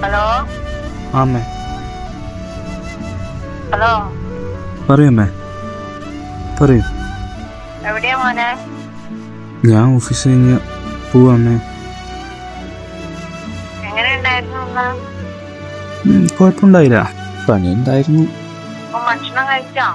Hello അമ്മേ hello പറയമ്മേ പറയൂ. എവിടെയാ മോനെ? ഞാൻ ഓഫീസിൽ കഴിഞ്ഞ് പോവാമ്മേ. എങ്ങനെ ഉണ്ടായിരുന്നു ഒന്ന്? കുഴപ്പമുണ്ടായില്ല, പണിയുണ്ടായിരുന്നു. ഭക്ഷണം കഴിച്ചോ?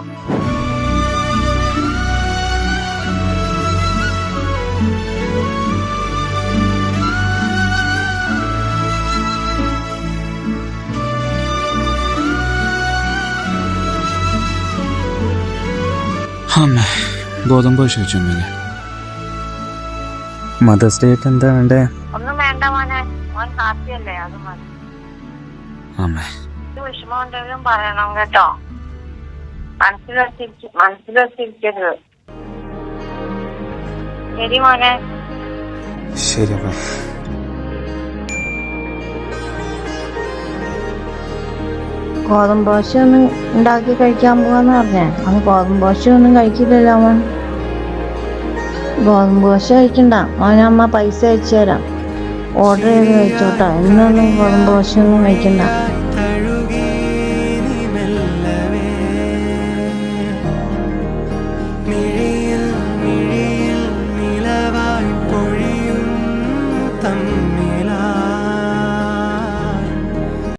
അമ്മേ ഗോതമ്പ് ദോശ വെച്ചമ്മേ. മദേഴ്സ് ഡേ ആയിട്ട് എന്താ വേണ്ടേ? ഒന്നും വേണ്ട മോനെ, മോൻ ഹാപ്പിയല്ലേ, അത് മതി. അമ്മേ വിഷമം ഉണ്ടെങ്കിലും പറയണം കേട്ടോ, മനസ്സിൽ വെച്ചിരിക്കരുത്. ശരി മോനെ. ശരി അമ്മേ. ഗോതമ്പ് ദോശ ഒന്നും ഉണ്ടാക്കി കഴിക്കാൻ പോവാന്ന് പറഞ്ഞേ, അന്ന് ഗോതമ്പ് ദോശ ഒന്നും കഴിക്കില്ലല്ലോ അവൻ. ഗോതമ്പ് ദോശ കഴിക്കണ്ട മോനെ, അമ്മ പൈസ അയച്ചു തരാം, ഓർഡർ ചെയ്ത് കഴിച്ചോട്ടോ. എന്നൊന്നും ഗോതമ്പ് ദോശ ഒന്നും കഴിക്കണ്ട.